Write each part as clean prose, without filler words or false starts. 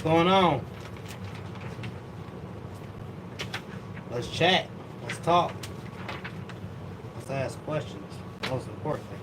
What's going on? Let's chat. Let's talk. Let's ask questions. Most important thing.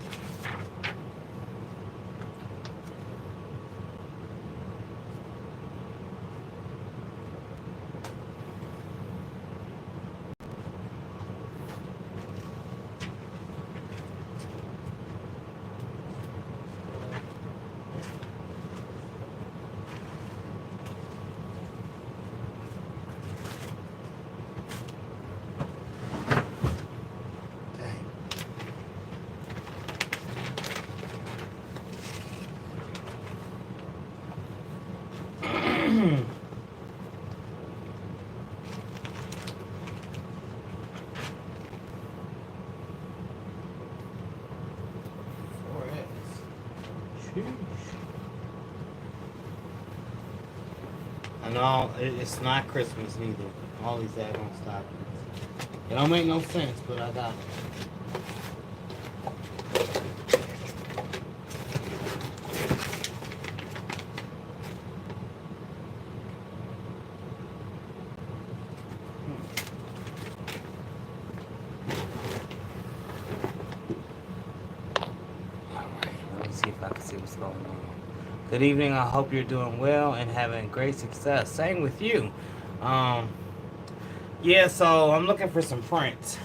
I know it's not Christmas neither. All these daggone stockings. It don't make no sense, but I got it. Good evening. I hope you're doing well and having great success. Same with you. Yeah, so I'm looking for some prints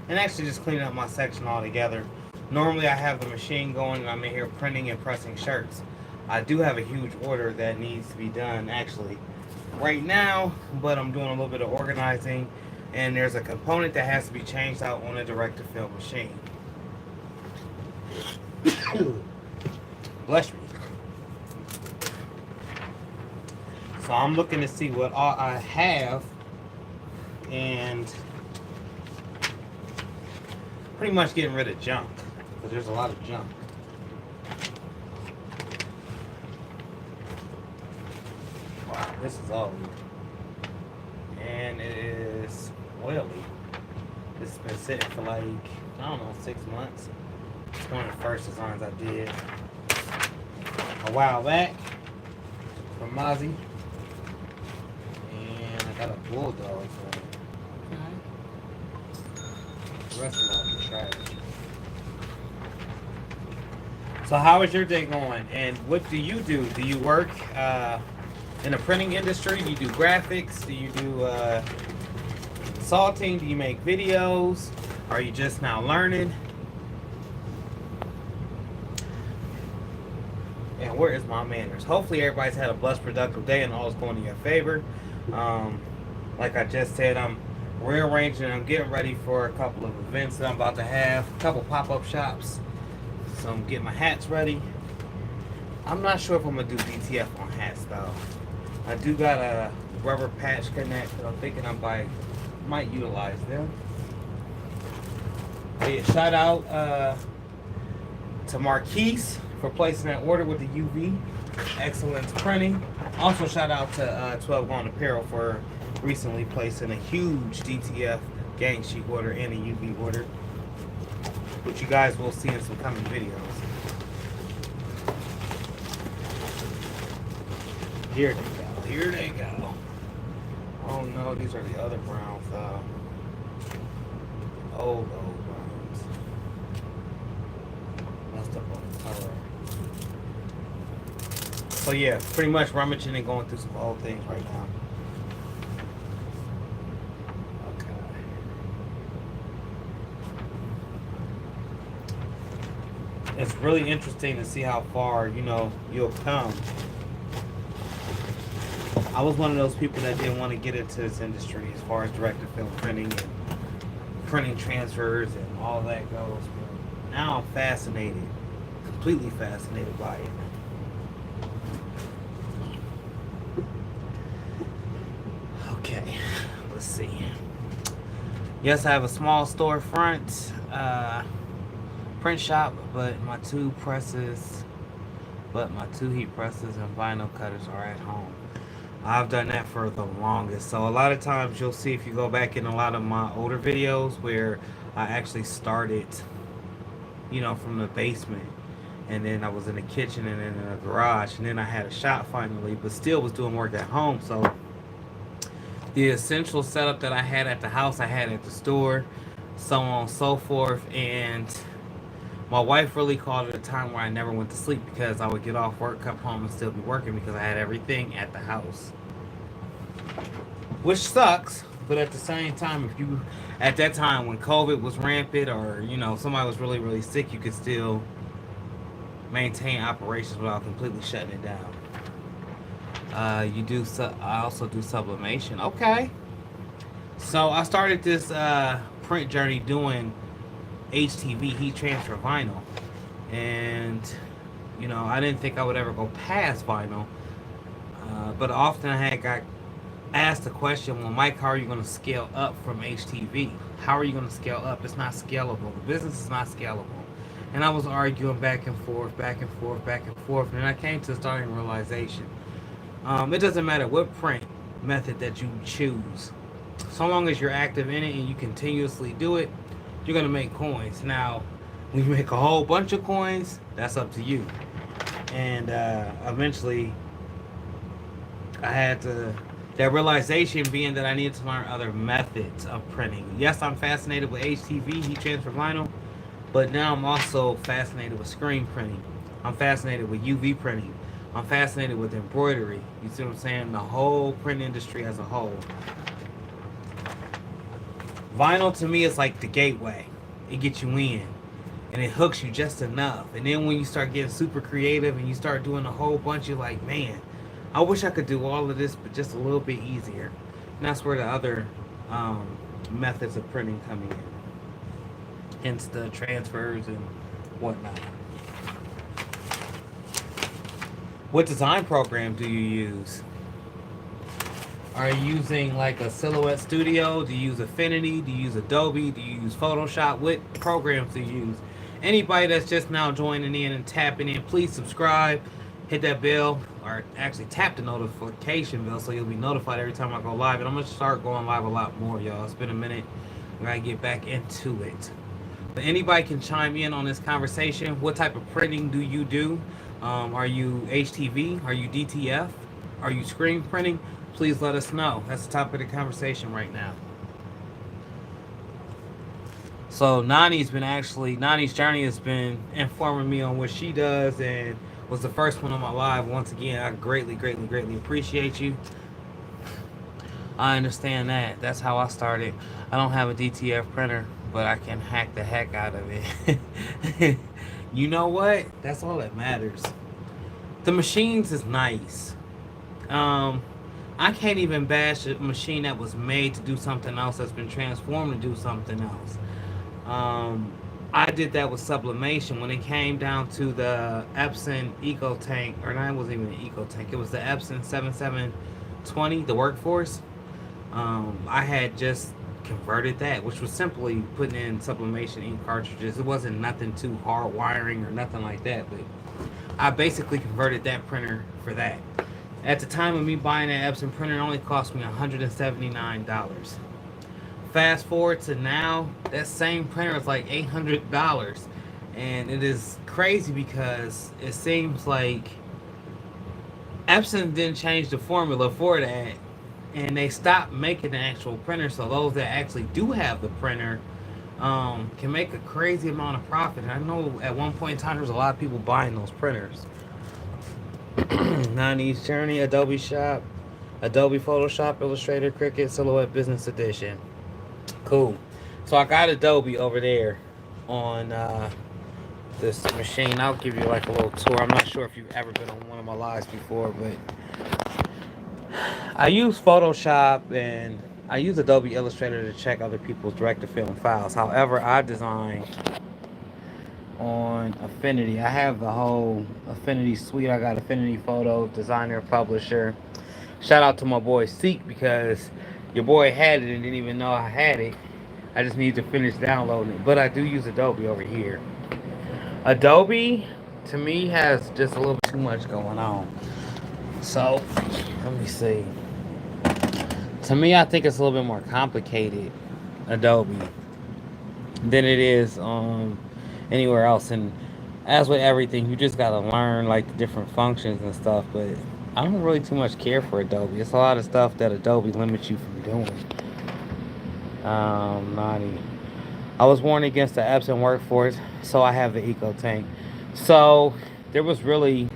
and actually just cleaning up my section altogether. Normally I have the machine going and I'm in here printing and pressing shirts. I do have a huge order that needs to be done actually right now, but I'm doing a little bit of organizing and there's a component that has to be changed out on a direct-to-film machine. Bless me. So I'm looking to see what all I have and pretty much getting rid of junk because there's a lot of junk. Wow, this is old. And it is oily. This has been sitting for like, I don't know, 6 months. It's one of the first designs I did a while back from Mozzie. Got a bulldog for it. Okay. The rest of them are trash. So how is your day going? And what do you do? Do you work in the printing industry? Do you do graphics? Do you do salting? Do you make videos? Are you just now learning? And where is my manners? Hopefully everybody's had a blessed, productive day and all is going in your favor. Like I just said, I'm rearranging. I'm getting ready for a couple of events that I'm about to have. A couple pop-up shops. So I'm getting my hats ready. I'm not sure if I'm going to do DTF on hats, though. I do got a rubber patch connect that I'm thinking I might utilize them. But yeah, shout out to Marquise for placing that order with the UV. Excellence Printing. Also shout out to 12 Gone Apparel for recently placing a huge DTF gang sheet order and a UV order, which you guys will see in some coming videos. Here they go. Here they go. Oh no, these are the other browns. Old browns. Messed up on the color. So yeah, pretty much rummaging and going through some old things right now. Okay. It's really interesting to see how far, you'll come. I was one of those people that didn't want to get into this industry as far as direct-to-film printing and printing transfers and all that goes. But now I'm fascinated, completely fascinated by it. Okay, let's see. Yes, I have a small storefront, print shop, but my two heat presses and vinyl cutters are at home. I've done that for the longest. So a lot of times you'll see, if you go back in a lot of my older videos where I actually started, from the basement and then I was in the kitchen and then in the garage, and then I had a shop finally, but still was doing work at home. So the essential setup that I had at the house, I had at the store, so on and so forth. And my wife really called it a time where I never went to sleep because I would get off work, come home, and still be working because I had everything at the house, which sucks. But at the same time, if you at that time when COVID was rampant, or somebody was really really sick, you could still maintain operations without completely shutting it down. You do. I also do sublimation. Okay. So I started this print journey doing HTV, heat transfer vinyl, and I didn't think I would ever go past vinyl. But often I had got asked the question, well, Mike, how are you going to scale up from HTV? How are you going to scale up? It's not scalable. The business is not scalable. And I was arguing back and forth, back and forth, back and forth. And then I came to the starting realization. It doesn't matter what print method that you choose. So long as you're active in it and you continuously do it, you're going to make coins. Now, when you make a whole bunch of coins, that's up to you. And eventually, I had that realization being that I needed to learn other methods of printing. Yes, I'm fascinated with HTV, heat transfer vinyl, but now I'm also fascinated with screen printing. I'm fascinated with UV printing. I'm fascinated with embroidery. You see what I'm saying? The whole print industry as a whole. Vinyl to me is like the gateway. It gets you in and it hooks you just enough. And then when you start getting super creative and you start doing a whole bunch, you're like, man, I wish I could do all of this, but just a little bit easier. And that's where the other methods of printing come in. Hence the transfers and whatnot. What design program do you use? Are you using like a Silhouette Studio? Do you use Affinity? Do you use Adobe? Do you use Photoshop? What programs do you use? Anybody that's just now joining in and tapping in, please subscribe, hit that bell, or actually tap the notification bell so you'll be notified every time I go live. And I'm going to start going live a lot more, y'all. It's been a minute. I'm going to get back into it. But anybody can chime in on this conversation. What type of printing do you do? Are you HTV? Are you DTF? Are you screen printing? Please let us know. That's the topic of the conversation right now. So Nani's journey has been informing me on what she does and was the first one on my live. Once again, I greatly, greatly, greatly appreciate you. I understand that. That's how I started. I don't have a DTF printer, but I can hack the heck out of it. You know what? That's all that matters. The machines is nice. I can't even bash a machine that was made to do something else that's been transformed to do something else. I did that with sublimation when it came down to the Epson Eco Tank, or no, it wasn't even an Eco Tank. It was the Epson 7720, the Workforce. I had just converted that, which was simply putting in sublimation ink cartridges. It wasn't nothing too hard wiring or nothing like that, but I basically converted that printer for that. At the time of me buying that Epson printer, it only cost me $179. Fast forward to now, that same printer is like $800. And it is crazy because it seems like Epson didn't change the formula for that. And they stopped making the actual printer. So those that actually do have the printer can make a crazy amount of profit. And I know at one point in time, there was a lot of people buying those printers. 90s Journey, Adobe Shop, Adobe Photoshop, Illustrator, Cricut, Silhouette Business Edition. Cool. So I got Adobe over there on this machine. I'll give you like a little tour. I'm not sure if you've ever been on one of my lives before, but I use Photoshop and I use Adobe Illustrator to check other people's direct-to-film files. However, I design on Affinity. I have the whole Affinity suite. I got Affinity Photo, Designer, Publisher. Shout out to my boy Seek because your boy had it and didn't even know I had it. I just need to finish downloading it. But I do use Adobe over here. Adobe, to me, has just a little bit too much going on. So, let me see. To me, I think it's a little bit more complicated, Adobe, than it is anywhere else. And as with everything, you just gotta learn like the different functions and stuff. But I don't really too much care for Adobe. It's a lot of stuff that Adobe limits you from doing. 90. I was warned against the absent workforce, so I have the eco tank. So there was really,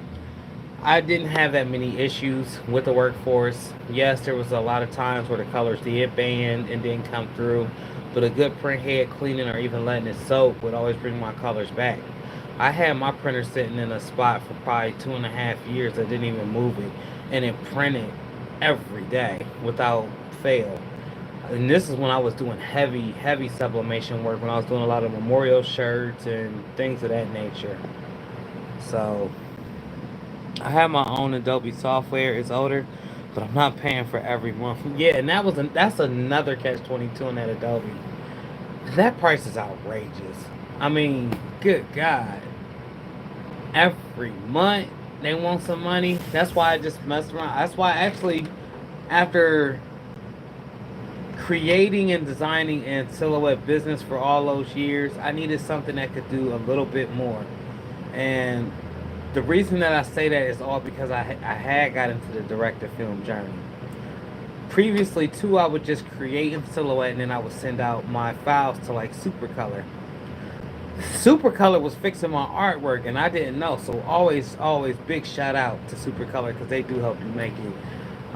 I didn't have that many issues with the workforce. Yes, there was a lot of times where the colors did band and didn't come through, but a good print head cleaning or even letting it soak would always bring my colors back. I had my printer sitting in a spot for probably 2.5 years. I didn't even move it, and it printed every day without fail. And this is when I was doing heavy, heavy sublimation work, when I was doing a lot of memorial shirts and things of that nature. So I have my own Adobe software. It's older, but I'm not paying for every month. Yeah, and that's another catch 22 on that Adobe. That price is outrageous. I mean, good God. Every month they want some money. That's why I just messed around. That's why actually after creating and designing and silhouette business for all those years, I needed something that could do a little bit more. And the reason that I say that is all because I had got into the director film journey. Previously, too, I would just create in silhouette and then I would send out my files to like Supercolor. Supercolor was fixing my artwork and I didn't know. So always big shout out to Supercolor because they do help you make it.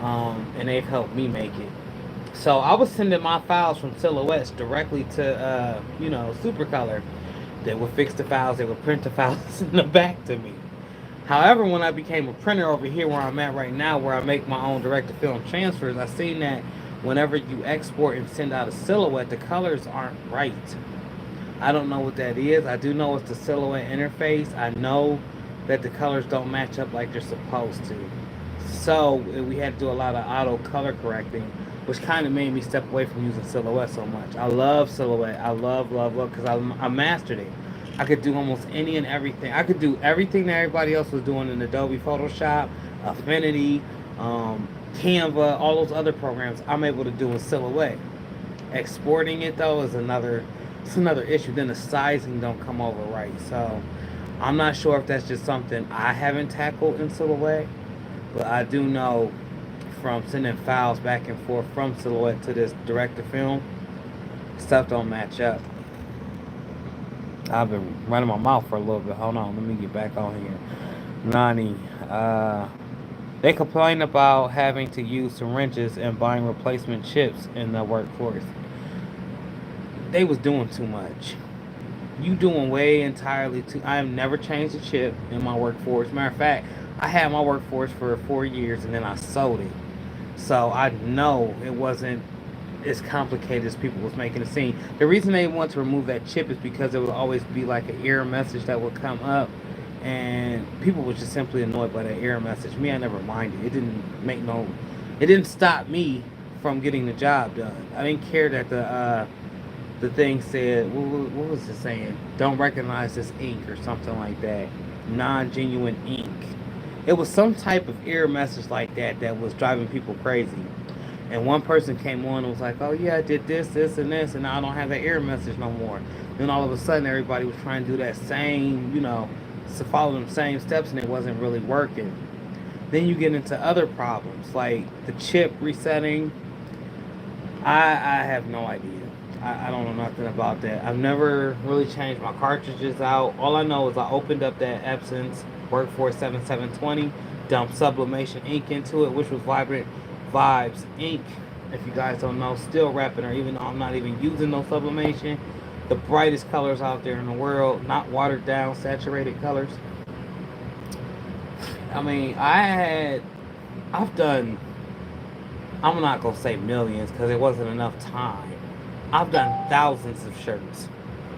And they've helped me make it. So I was sending my files from silhouettes directly to, Supercolor. They would fix the files. They would print the files and send them back to me. However, when I became a printer over here where I'm at right now, where I make my own direct-to-film transfers, I seen that whenever you export and send out a silhouette, the colors aren't right. I don't know what that is. I do know it's the silhouette interface. I know that the colors don't match up like they're supposed to. So we had to do a lot of auto color correcting, which kind of made me step away from using silhouette so much. I love silhouette. I love, because I mastered it. I could do almost any and everything. I could do everything that everybody else was doing in Adobe Photoshop, Affinity, Canva, all those other programs. I'm able to do in silhouette. Exporting it though is another issue. Then the sizing don't come over right. So I'm not sure if that's just something I haven't tackled in silhouette, but I do know from sending files back and forth from silhouette to this director film, stuff don't match up. I've been running my mouth for a little bit. Hold on, let me get back on here. Nani, they complain about having to use syringes and buying replacement chips in the workforce. They was doing too much. You doing way entirely too. I have never changed a chip in my workforce. Matter of fact, I had my workforce for 4 years and then I sold it. So I know it wasn't as complicated as people was making it seem. The reason they want to remove that chip is because it would always be like an error message that would come up, and people were just simply annoyed by that error message. Me, I never minded. It didn't stop me from getting the job done. I didn't care that the thing said, what was it saying? Don't recognize this ink or something like that. Non-genuine ink. It was some type of error message like that that was driving people crazy. And one person came on and was like, oh yeah, I did this, and this, and now I don't have that error message no more. Then all of a sudden, everybody was trying to do that same, to follow them same steps, and it wasn't really working. Then you get into other problems, like the chip resetting. I have no idea. I don't know nothing about that. I've never really changed my cartridges out. All I know is I opened up that Epson's Workforce 7720, dumped sublimation ink into it, which was Vibrant Vibes ink. If you guys don't know, still repping, or even though I'm not even using no sublimation, the brightest colors out there in the world, not watered down, saturated colors. I mean, I've done, I'm not going to say millions because it wasn't enough time. I've done thousands of shirts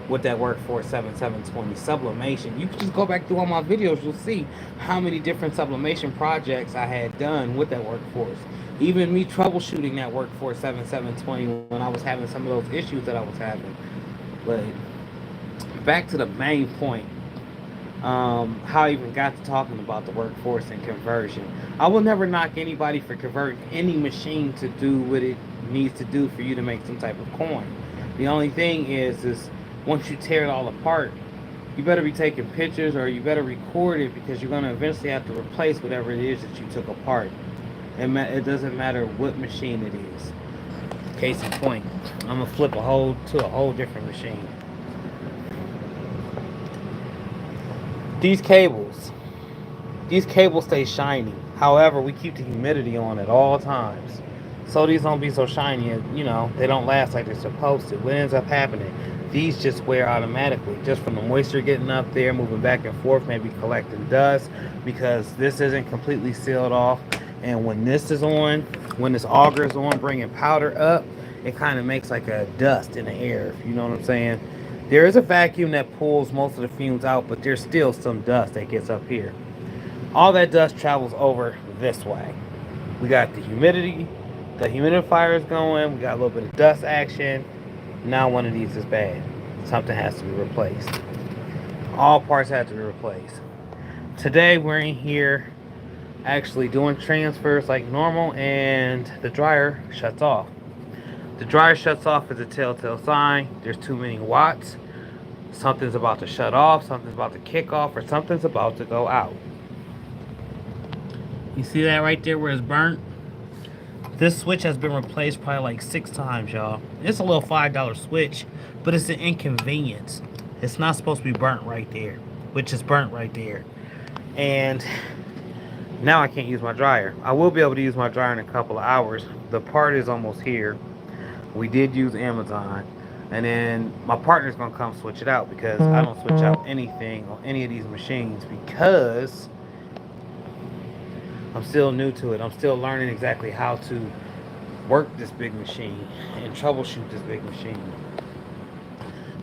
with that Workforce 7720 sublimation. You can just go back through all my videos, you'll see how many different sublimation projects I had done with that Workforce. Even me troubleshooting that Workforce 7720 when I was having some of those issues that I was having. But back to the main point, how I even got to talking about the workforce and conversion. I will never knock anybody for converting any machine to do what it needs to do for you to make some type of coin. The only thing is once you tear it all apart, you better be taking pictures or you better record it, because you're going to eventually have to replace whatever it is that you took apart. It doesn't matter what machine it is. Case in point, I'm going to flip to a whole different machine. These cables stay shiny. However, we keep the humidity on at all times, so these don't be so shiny. They don't last like they're supposed to. What ends up happening, these just wear automatically, just from the moisture getting up there, moving back and forth, maybe collecting dust, because this isn't completely sealed off. And when this auger is on, bringing powder up, it kind of makes like a dust in the air, if you know what I'm saying. There is a vacuum that pulls most of the fumes out, but there's still some dust that gets up here. All that dust travels over this way. We got the humidity, the humidifier is going, we got a little bit of dust action. Now one of these is bad. Something has to be replaced. All parts have to be replaced. Today we're in here actually doing transfers like normal, and the dryer shuts off. The dryer shuts off is a telltale sign there's too many watts. Something's about to shut off, something's about to kick off, or something's about to go out. You see that right there where it's burnt? This switch has been replaced probably like 6 times, y'all. It's a little $5 switch, but it's an inconvenience. It's not supposed to be burnt right there, which is burnt right there. And now I can't use my dryer. I will be able to use my dryer in a couple of hours. The part is almost here. We did use Amazon. And then my partner's gonna come switch it out, because I don't switch out anything on any of these machines, because I'm still new to it. I'm still learning exactly how to work this big machine and troubleshoot this big machine.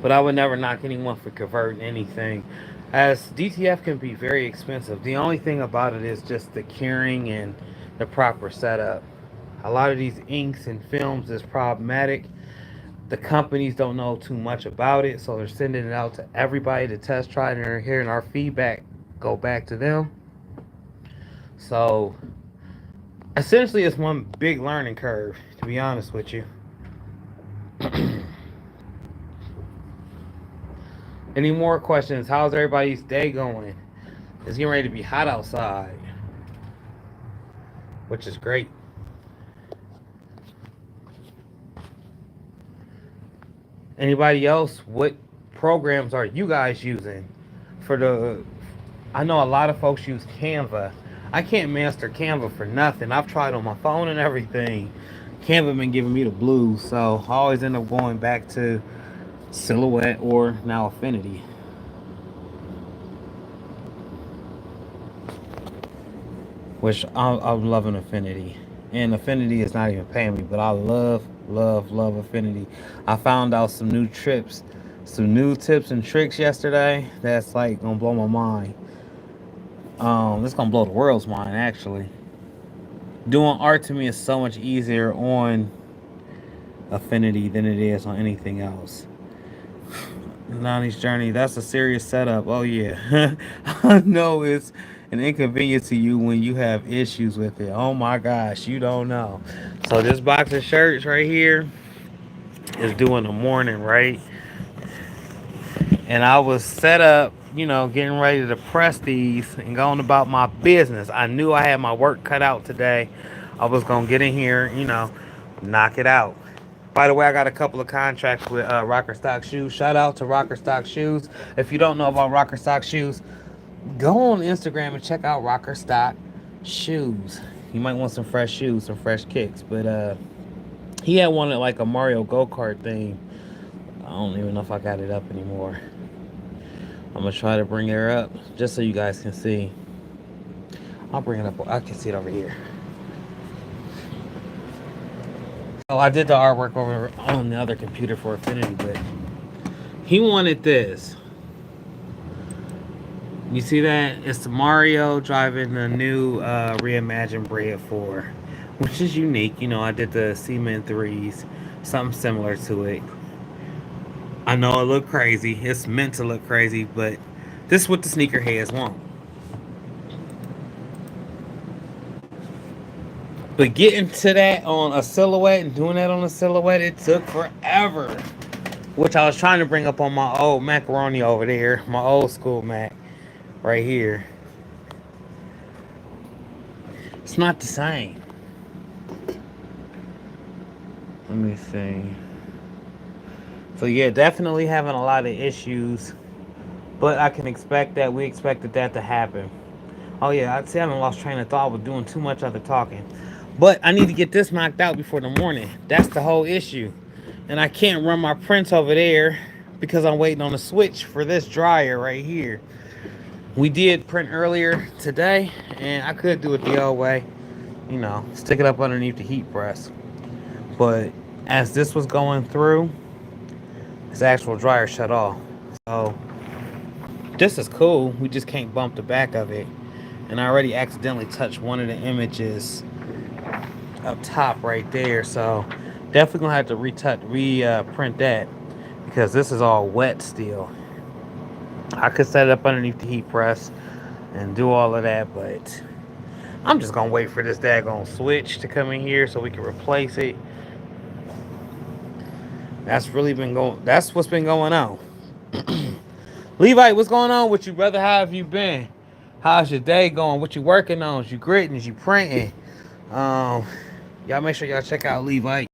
But I would never knock anyone for converting anything, as DTF can be very expensive. The only thing about it is just the curing and the proper setup. A lot of these inks and films is problematic. The companies don't know too much about it, so they're sending it out to everybody to test try, and they're hearing our feedback go back to them. So essentially it's one big learning curve, to be honest with you. Any more questions? How's everybody's day going? It's getting ready to be hot outside, which is great. Anybody else? What programs are you guys using I know a lot of folks use Canva. I can't master Canva for nothing. I've tried on my phone and everything. Canva been giving me the blues, so I always end up going back to Silhouette or now Affinity. Which I'm loving Affinity. And Affinity is not even paying me, but I love Affinity. I found out some new tips and tricks yesterday that's like gonna blow my mind. This gonna blow the world's mind, actually. Doing art to me is so much easier on Affinity than it is on anything else. Nani's Journey, that's a serious setup. Oh yeah. I know it's an inconvenience to you when you have issues with it. Oh my gosh, you don't know. So this box of shirts right here is doing the morning, right? And I was set up, getting ready to press these and going about my business. I knew I had my work cut out today. I was going to get in here, knock it out. By the way, I got a couple of contracts with Rocker Stock Shoes. Shout out to Rocker Stock Shoes. If you don't know about Rocker Stock Shoes, go on Instagram and check out Rocker Stock Shoes. You might want some fresh shoes, some fresh kicks. But he had one at like a Mario go-kart theme. I don't even know if I got it up anymore. I'm going to try to bring her up just so you guys can see. I'll bring it up. I can see it over here. So I did the artwork over on the other computer for Affinity, but he wanted this. You see that? It's Mario driving the new reimagined Bread 4, which is unique. I did the Cement 3s, something similar to it. I know it looked crazy. It's meant to look crazy, but this is what the sneakerheads want. But getting to that on a Silhouette and doing that on a Silhouette, it took forever. which I was trying to bring up on my old macaroni over there, my old school Mac right here. It's not the same. Let me see. So yeah, definitely having a lot of issues, but I can expect that. We expected that to happen. Oh yeah, I'd say I done lost train of thought with doing too much other talking. But I need to get this knocked out before the morning. That's the whole issue. And I can't run my prints over there because I'm waiting on a switch for this dryer right here. We did print earlier today, and I could do it the old way, stick it up underneath the heat press. But as this was going through, this actual dryer shut off. So this is cool. We just can't bump the back of it. And I already accidentally touched one of the images up top right there. So definitely gonna have to reprint that because this is all wet still. I could set it up underneath the heat press and do all of that, but I'm just gonna wait for this daggone switch to come in here so we can replace it. That's what's been going on. Levite, what's going on with you, brother? How have you been? How's your day going? What you working on? Is you gritting? Is you printing? Y'all make sure y'all check out Levite.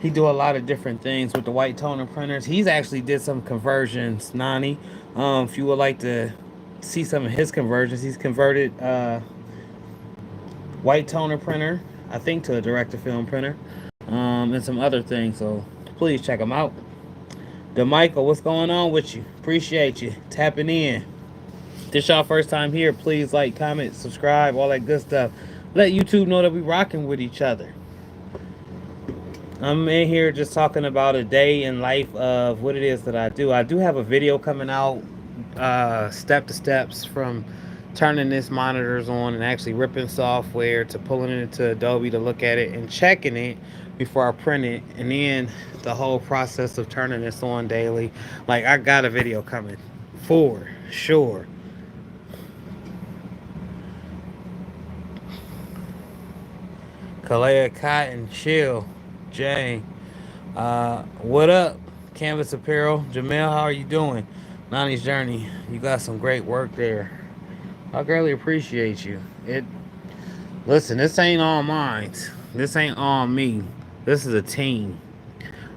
He do a lot of different things with the white toner printers. He's actually did some conversions, Nani. If you would like to see some of his conversions, he's converted white toner printer, I think, to a direct-to-film printer, and some other things. So please check him out. DeMichael, what's going on with you? Appreciate you tapping in. If this y'all first time here, please like, comment, subscribe, all that good stuff. Let YouTube know that we rocking with each other. I'm in here just talking about a day in life of what it is that I do. I do have a video coming out, step to steps from turning this monitors on and actually ripping software to pulling it into Adobe to look at it and checking it before I print it, and then the whole process of turning this on daily. Like, I got a video coming for sure. Kalea Cotton, chill. Jane, what up? Canvas Apparel. Jamel, how are you doing? Nani's Journey, you got some great work there. I greatly appreciate you. Listen, this ain't all mine. This ain't all me. This is a team.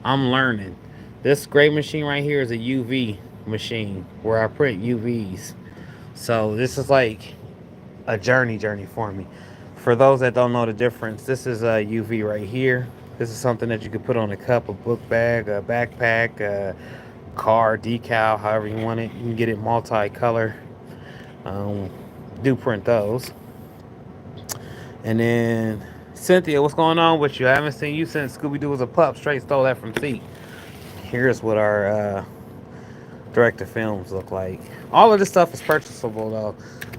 I'm learning. This great machine right here is a UV machine where I print UVs. So this is like a journey for me. For those that don't know the difference, this is a UV right here. This is something that you could put on a cup, a book bag, a backpack, a car, decal, however you want it. You can get it multicolor. Do print those. And then Cynthia, what's going on with you? I haven't seen you since Scooby-Doo was a pup. Straight stole that from C. Here's what our direct-to-films look like. All of this stuff is purchasable though.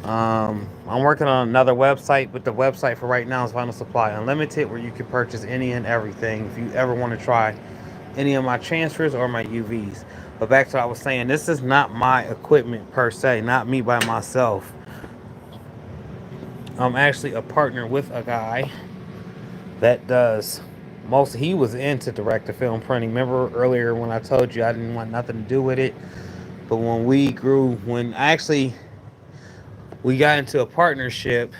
I'm working on another website, but the website for right now is Vinyl Supply Unlimited, where you can purchase any and everything if you ever want to try any of my transfers or my UVs. But back to what I was saying, this is not my equipment per se, not me by myself. I'm actually a partner with a guy that does he was into direct-to-film printing. Remember earlier when I told you I didn't want nothing to do with it? But when we got into a partnership,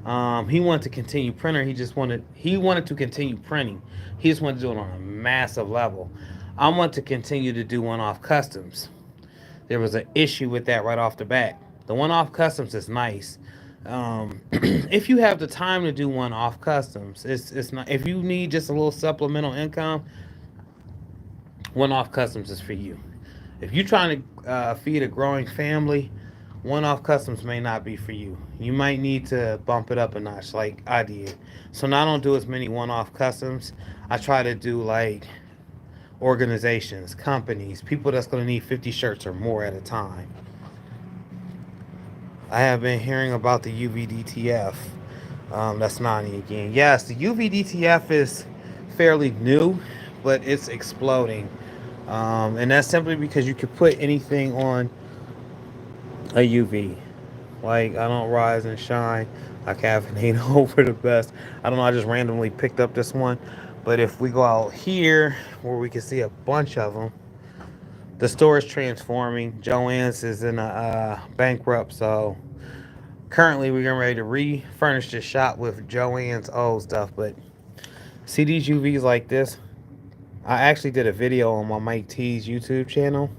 he wanted to continue printer. He wanted to continue printing. He just wanted to do it on a massive level. I want to continue to do one-off customs. There was an issue with that right off the bat. The one-off customs is nice. If you have the time to do one-off customs, it's not. If you need just a little supplemental income, one-off customs is for you. If you're trying to feed a growing family, one-off customs may not be for you. You might need to bump it up a notch like I did. So now I don't do as many one-off customs. I try to do like organizations, companies, people that's going to need 50 shirts or more at a time. I have been hearing about the UVDTF. That's Nani again. Yes, the UVDTF is fairly new, but it's exploding. And that's simply because you can put anything on a UV. Like, I don't rise and shine. I caffeinate over the best. I don't know, I just randomly picked up this one. But if we go out here where we can see a bunch of them, the store is transforming. Joann's is in a bankrupt, so currently we're getting ready to refurnish the shop with Joann's old stuff. But see these UVs like this? I actually did a video on my Mike T's YouTube channel.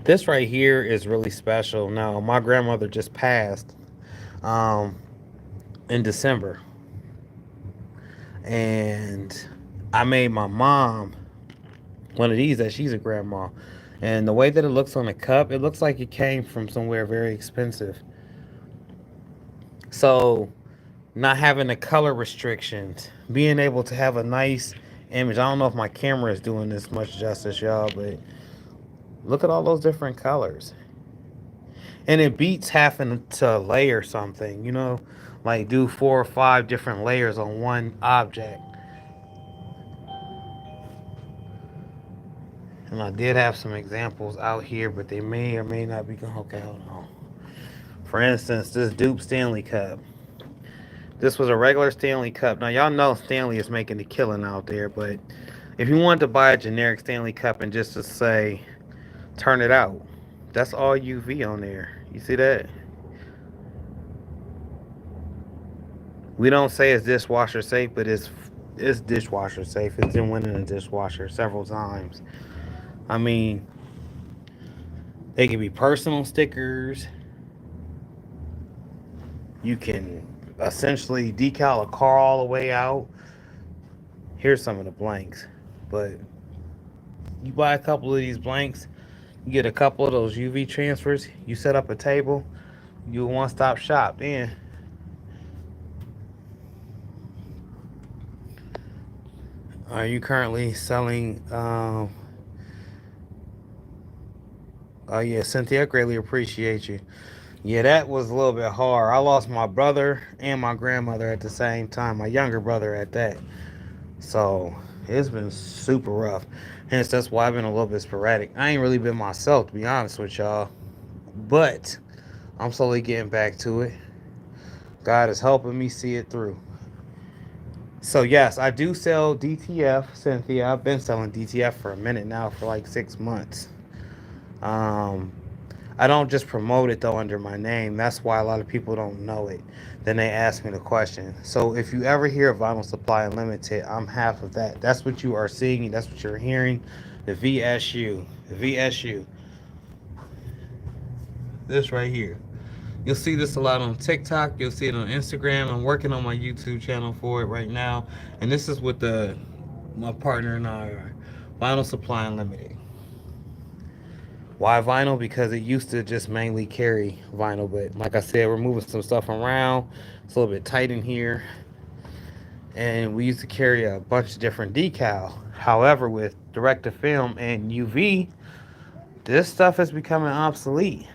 This right here is really special. Now, my grandmother just passed um, in December, and I made my mom one of these that she's a grandma. And the way that it looks on the cup, it looks like it came from somewhere very expensive. So, not having the color restrictions, being able to have a nice image. I don't know if my camera is doing this much justice, y'all, but look at all those different colors. And it beats having to layer something, you know, like do 4 or 5 different layers on one object. And I did have some examples out here, but they may or may not be going. Okay, hold on. For instance, this dupe Stanley Cup. This was a regular Stanley Cup. Now, y'all know Stanley is making the killing out there, but if you wanted to buy a generic Stanley Cup and just to say, turn it out, that's all UV on there. You see that? We don't say it's dishwasher safe, but it's dishwasher safe. It's been went in a dishwasher several times. I mean, they can be personal stickers. You can essentially decal a car all the way out. Here's some of the blanks. But you buy a couple of these blanks, you get a couple of those UV transfers, you set up a table, you one-stop shop. Then are you currently selling oh yeah, Cynthia, I greatly appreciate you. Yeah, that was a little bit hard. I lost my brother and my grandmother at the same time, my younger brother at that. So it's been super rough. Hence, that's why I've been a little bit sporadic. I ain't really been myself, to be honest with y'all. But I'm slowly getting back to it. God is helping me see it through. So yes, I do sell DTF, Cynthia. I've been selling DTF for a minute now, for like 6 months. Um, I don't just promote it though under my name. That's why a lot of people don't know it. Then they ask me the question. So if you ever hear Vinyl Supply Unlimited, I'm half of that. That's what you are seeing. That's what you're hearing. The VSU. The VSU. This right here. You'll see this a lot on TikTok. You'll see it on Instagram. I'm working on my YouTube channel for it right now. And this is what my partner and I are. Vinyl Supply Unlimited. Why vinyl? Because it used to just mainly carry vinyl, but like I said, we're moving some stuff around. It's a little bit tight in here. And we used to carry a bunch of different decal. However, with direct-to-film and UV, this stuff is becoming obsolete.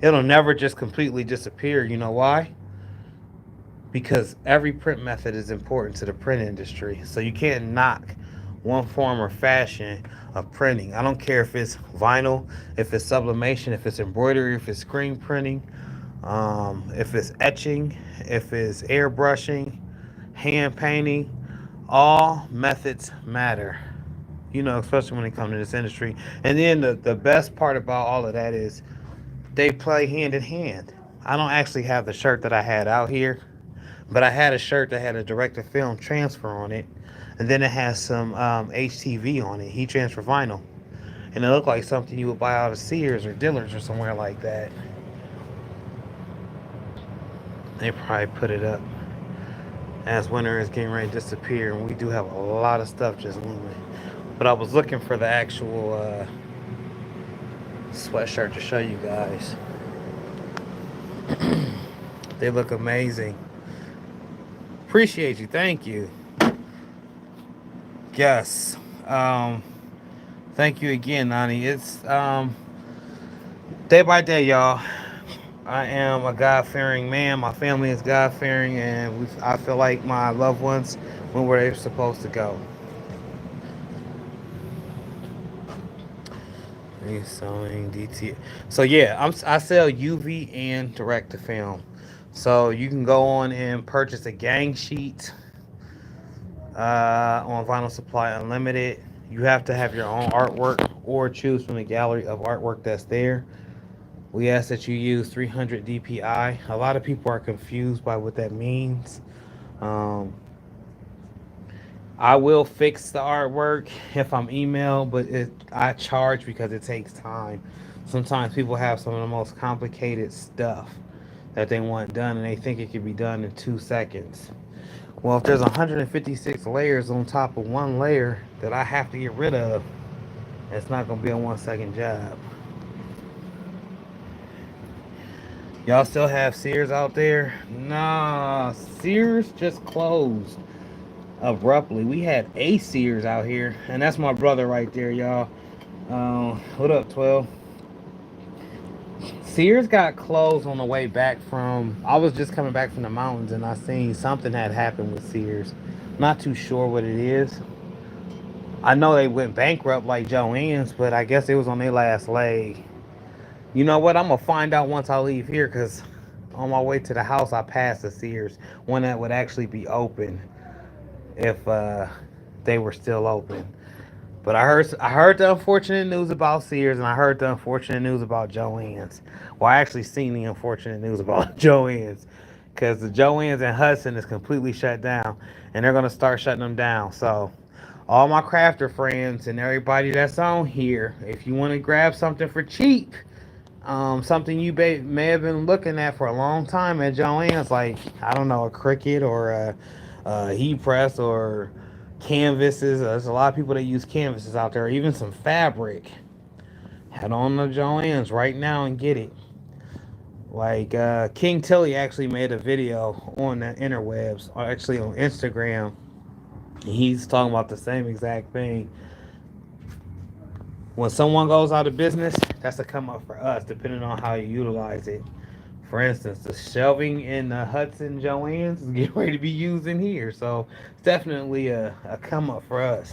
It'll never just completely disappear. You know why? Because every print method is important to the print industry. So you can't knock one form or fashion of printing. I don't care if it's vinyl, if it's sublimation, if it's embroidery, if it's screen printing, if it's etching, if it's airbrushing, hand painting. All methods matter, you know, especially when it comes to this industry. And then the best part about all of that is they play hand in hand. I don't actually have the shirt that I had out here, but I had a shirt that had a direct-to-film transfer on it, and then it has some HTV on it, heat transfer vinyl. And it looked like something you would buy out of Sears or Dillard's or somewhere like that. They probably put it up as winter is getting ready to disappear, and we do have a lot of stuff just looming. But I was looking for the actual sweatshirt to show you guys. They look amazing. Appreciate you. Thank you. Yes. Thank you again, Nani. It's day by day, y'all. I am a God-fearing man. My family is God-fearing, and I feel like my loved ones went where they're supposed to go. Selling DT. So yeah, I sell UV and direct to film. So you can go on and purchase a gang sheet. on Vinyl Supply Unlimited. You have to have your own artwork or choose from the gallery of artwork that's there. We ask that you use 300 DPI. A lot of people are confused by what that means. Um, I will fix the artwork if I'm emailed, but I charge because it takes time. Sometimes people have some of the most complicated stuff that they want done and they think it can be done in 2 seconds. Well, if there's 156 layers on top of one layer that I have to get rid of, it's not going to be a 1 second job. Y'all still have Sears out there? Nah, Sears just closed abruptly. We had a Sears out here, and that's my brother right there, y'all. What up, 12? Sears got closed on the way back from. I was just coming back from the mountains, and I seen something had happened with Sears. Not too sure what it is. I know they went bankrupt like Joann's, but I guess it was on their last leg. You know what? I'm gonna find out once I leave here, cause on my way to the house I passed the Sears, one that would actually be open if they were still open. But I heard the unfortunate news about Sears, and I heard the unfortunate news about Joann's. Well, I actually seen the unfortunate news about Joann's, because the Joann's in Hudson is completely shut down, and they're gonna start shutting them down. So, all my crafter friends and everybody that's on here, if you want to grab something for cheap, something you may have been looking at for a long time at Joann's, like I don't know, a Cricut or a heat press or canvases. There's a lot of people that use canvases out there, even some fabric. Head on to Joann's right now and get it. Like King Tilly actually made a video on the interwebs, or actually on Instagram. He's talking about the same exact thing. When someone goes out of business, that's a come up for us, depending on how you utilize it. For instance, the shelving in the Hudson Joann's is getting ready to be used in here, so it's definitely a come up for us.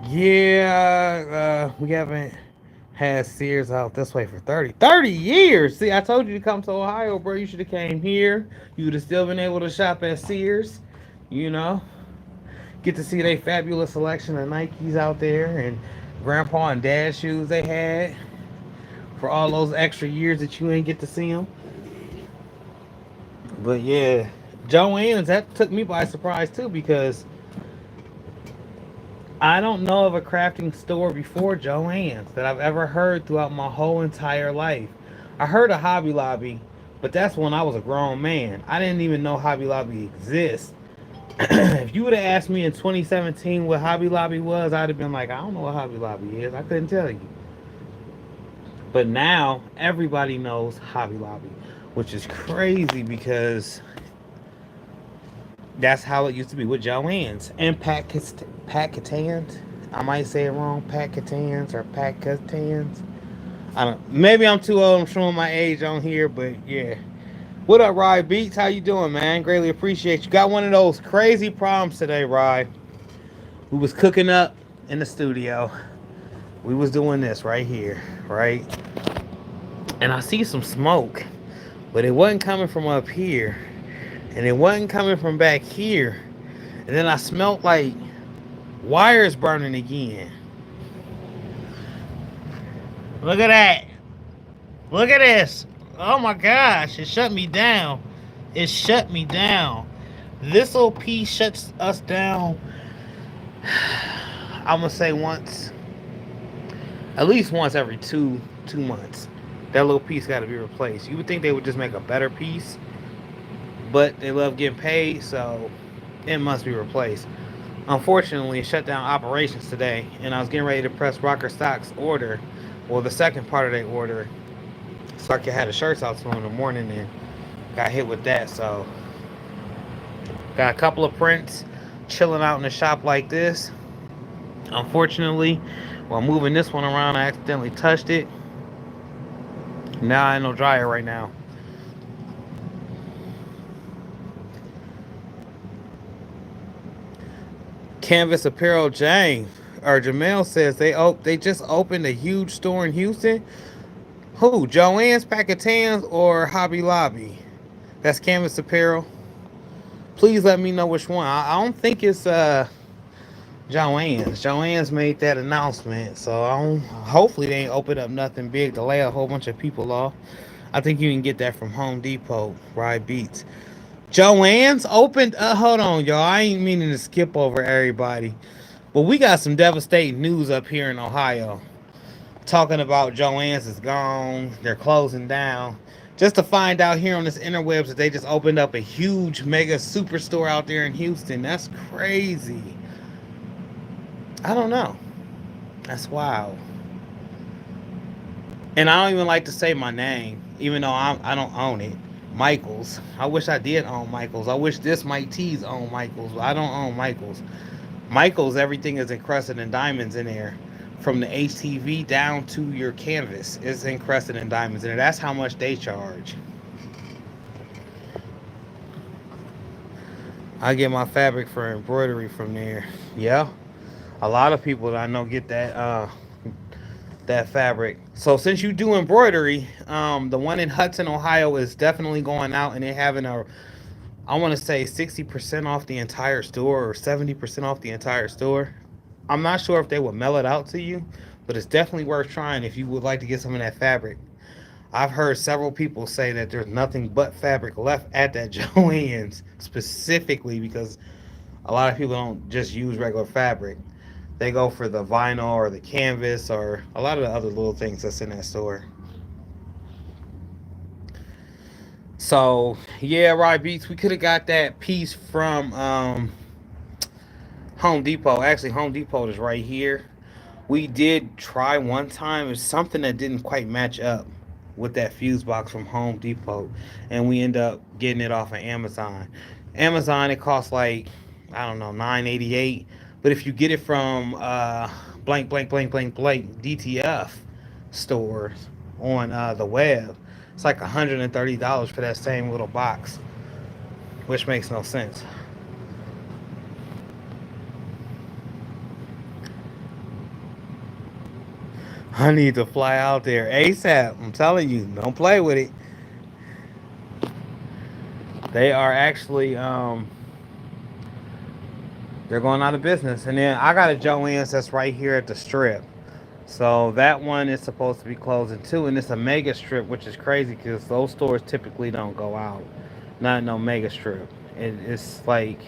Yeah, we haven't had Sears out this way for 30 years. See, I told you to come to Ohio, bro. You should have came here. You would have still been able to shop at Sears, you know. Get to see their fabulous selection of Nikes out there and grandpa and dad shoes they had for all those extra years that you ain't get to see them. But yeah, Joann's, that took me by surprise too, because I don't know of a crafting store before Joann's that I've ever heard throughout my whole entire life. I heard of Hobby Lobby, but that's when I was a grown man. I didn't even know Hobby Lobby exists. If you would have asked me in 2017 what Hobby Lobby was, I'd have been like, I don't know what Hobby Lobby is. I couldn't tell you. But now everybody knows Hobby Lobby, which is crazy because that's how it used to be with Joann's and Packatans. I might say it wrong, Packatans or Packatans. I don't. Maybe I'm too old. I'm showing my age on here, but yeah. What up, Rye Beats? How you doing, man? Greatly appreciate you. Got one of those crazy problems today, Rye. We was cooking up in the studio. We was doing this right here, right? And I see some smoke, but it wasn't coming from up here, and it wasn't coming from back here. And then I smelt like wires burning again. Look at that. Look at this. Oh my gosh, it shut me down. It shut me down. This little piece shuts us down, I'm gonna say once, at least once every two months. That little piece got to be replaced. You would think they would just make a better piece, but they love getting paid, so it must be replaced. Unfortunately, it shut down operations today, and I was getting ready to press Rocker Stock's order, well, the second part of their order, so I could have the shirts out to them in the morning, and got hit with that. So got a couple of prints chilling out in the shop like this. Unfortunately, while moving this one around, I accidentally touched it. Now I ain't no dryer right now. Canvas Apparel James or Jamel says they just opened a huge store in Houston. Who? Joann's, Packatans, or Hobby Lobby? That's Canvas Apparel. Please let me know which one. I don't think it's Joann's. Joann's made that announcement, so hopefully they ain't open up nothing big to lay a whole bunch of people off. I think you can get that from Home Depot, Ride Beats. Joann's opened. Hold on, y'all. I ain't meaning to skip over everybody, but we got some devastating news up here in Ohio. Talking about Joann's is gone. They're closing down. Just to find out here on this interwebs that they just opened up a huge mega superstore out there in Houston. That's crazy. I don't know. That's wild. And I don't even like to say my name, even though I don't own it. Michaels. I wish I did own Michaels. I wish this Mike T's own Michaels, but I don't own Michaels. Michaels, everything is encrusted in diamonds in there. From the HTV down to your canvas is encrusted in diamonds in there. That's how much they charge. I get my fabric for embroidery from there. Yeah. A lot of people that I know get that fabric. So since you do embroidery, the one in Hudson, Ohio is definitely going out, and they're having I want to say 60% off the entire store or 70% off the entire store. I'm not sure if they would mail it out to you, but it's definitely worth trying if you would like to get some of that fabric. I've heard several people say that there's nothing but fabric left at that Joann's specifically because a lot of people don't just use regular fabric. They go for the vinyl or the canvas or a lot of the other little things that's in that store. So yeah, right, Beats. We could have got that piece from Home Depot. Actually, Home Depot is right here. We did try one time. It's something that didn't quite match up with that fuse box from Home Depot, and we end up getting it off of Amazon. Amazon, it costs like, I don't know, $9.88. But if you get it from blank blank blank blank blank DTF stores on the web, it's like $130 for that same little box, which makes no sense. I need to fly out there ASAP. I'm telling you, don't play with it. They are actually they're going out of business. And then I got a Joann's that's right here at the strip. So that one is supposed to be closing too, and it's a mega strip, which is crazy because those stores typically don't go out. Not no mega strip. It's like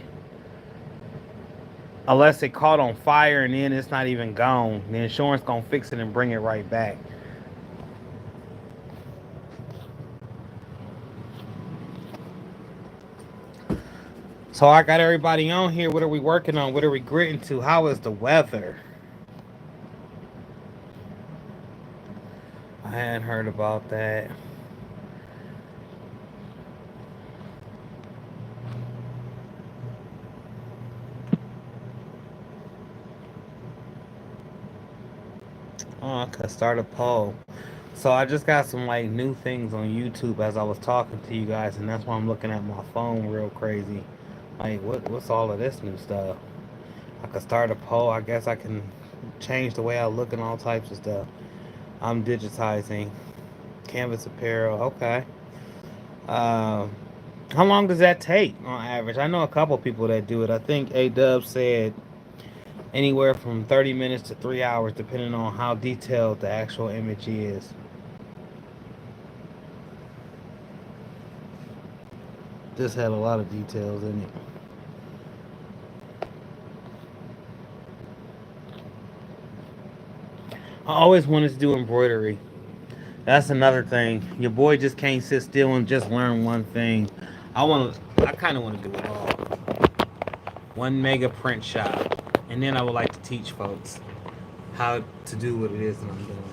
unless it caught on fire and then it's not even gone, the insurance gonna fix it and bring it right back. So I got everybody on here. What are we working on? What are we gritting to? How is the weather? I hadn't heard about that. Oh, I could start a poll. So I just got some like new things on YouTube as I was talking to you guys, and that's why I'm looking at my phone real crazy. Like, what's all of this new stuff? I could start a poll. I guess I can change the way I look and all types of stuff. I'm digitizing canvas apparel. Okay. Um, how long does that take on average? I know a couple people that do it. I think A Dub said anywhere from 30 minutes to 3 hours, depending on how detailed the actual image is. This had a lot of details in it. I always wanted to do embroidery. That's another thing. Your boy just can't sit still and just learn one thing. I kind of want to do it all. One mega print shop. And then I would like to teach folks how to do what it is that I'm doing.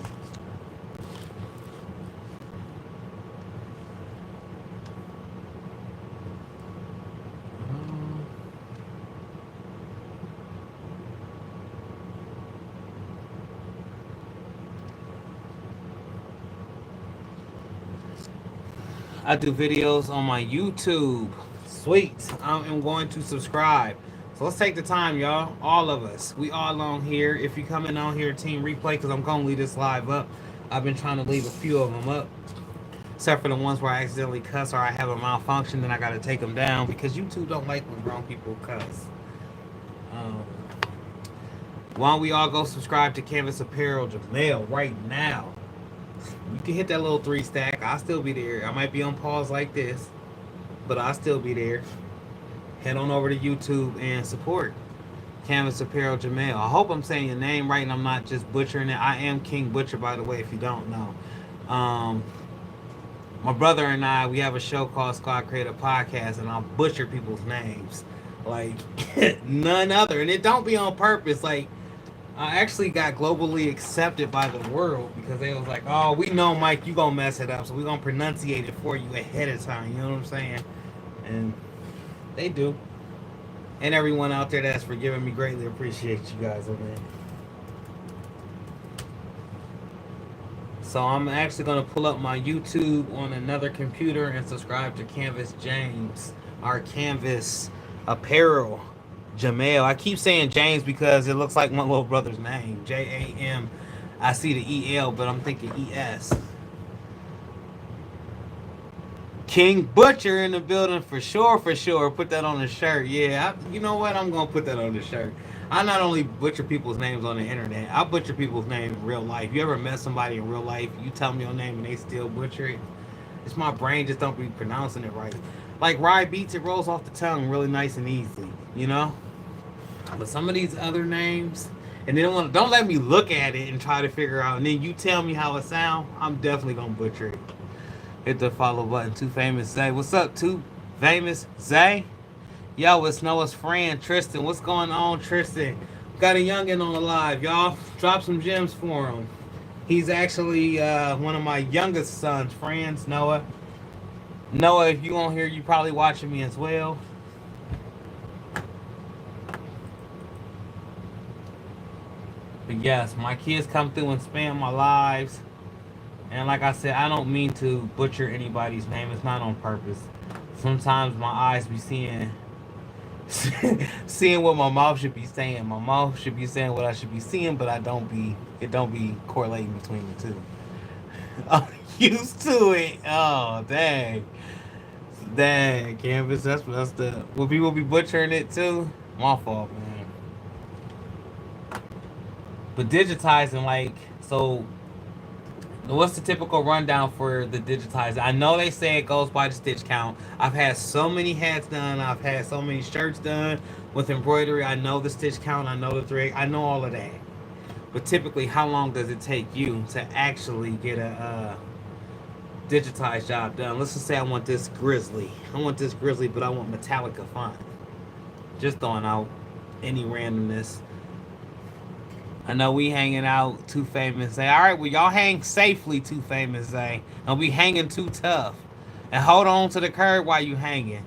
I do videos on my YouTube. Sweet. I am going to subscribe. So let's take the time, y'all. All of us. We all on here. If you coming on here, team replay, because I'm going to leave this live up. I've been trying to leave a few of them up. except for the ones where I accidentally cuss or I have a malfunction, then I gotta take them down because YouTube don't like when grown people cuss. Um, why don't we all go subscribe to Canvas Apparel Jamel right now? You can hit that little 3 stack. I'll still be there. I might be on pause like this, but I'll still be there. Head on over to YouTube and support Canvas Apparel Jamel. I hope I'm saying your name right and I'm not just butchering it. I am King Butcher, by the way, if you don't know. My brother and I, we have a show called Squad Creator Podcast, and I'll butcher people's names like none other. And it don't be on purpose. Like, I actually got globally accepted by the world because they was like, oh, we know, Mike, you gonna mess it up, so we're gonna pronunciate it for you ahead of time. You know what I'm saying? And they do. And everyone out there that's forgiving me greatly appreciate you guys, man. So I'm actually gonna pull up my YouTube on another computer and subscribe to Canvas James, our Canvas Apparel Jamel. I keep saying James because it looks like my little brother's name. Jam. I see the EL, but I'm thinking ES. King Butcher in the building for sure, for sure. Put that on the shirt. Yeah, you know what? I'm going to put that on the shirt. I not only butcher people's names on the internet, I butcher people's names in real life. You ever met somebody in real life, you tell them your name and they still butcher it? It's my brain just don't be pronouncing it right. Like Rye Beats, it rolls off the tongue really nice and easy, you know? But some of these other names, and they don't let me look at it and try to figure out, and then you tell me how it sounds, I'm definitely going to butcher it. Hit the follow button. Too Famous Zay. What's up, Too Famous Zay? Yo, it's Noah's friend, Tristan. What's going on, Tristan? Got a youngin' on the live, y'all. Drop some gems for him. He's actually one of my youngest son's friends, Noah. Noah, if you on here, you probably watching me as well. But yes, my kids come through and spam my lives. And like I said, I don't mean to butcher anybody's name. It's not on purpose. Sometimes my eyes be seeing seeing what my mouth should be saying. My mouth should be saying what I should be seeing, but it don't be correlating between the two. I'm used to it. Oh, dang. Dang, Canvas, that's the will people be butchering it too? My fault, man. But digitizing, like, so what's the typical rundown for the digitizing? I know they say it goes by the stitch count. I've had so many hats done. I've had so many shirts done with embroidery. I know the stitch count. I know the thread. I know all of that. But typically, how long does it take you to actually get a digitized job done? Let's just say I want this grizzly. But I want Metallica font. Just throwing out any randomness. I know we hanging out, Too Famous. Say, all right, well, y'all hang safely, Too Famous. Say, and we hanging too tough. And hold on to the curb while you hanging.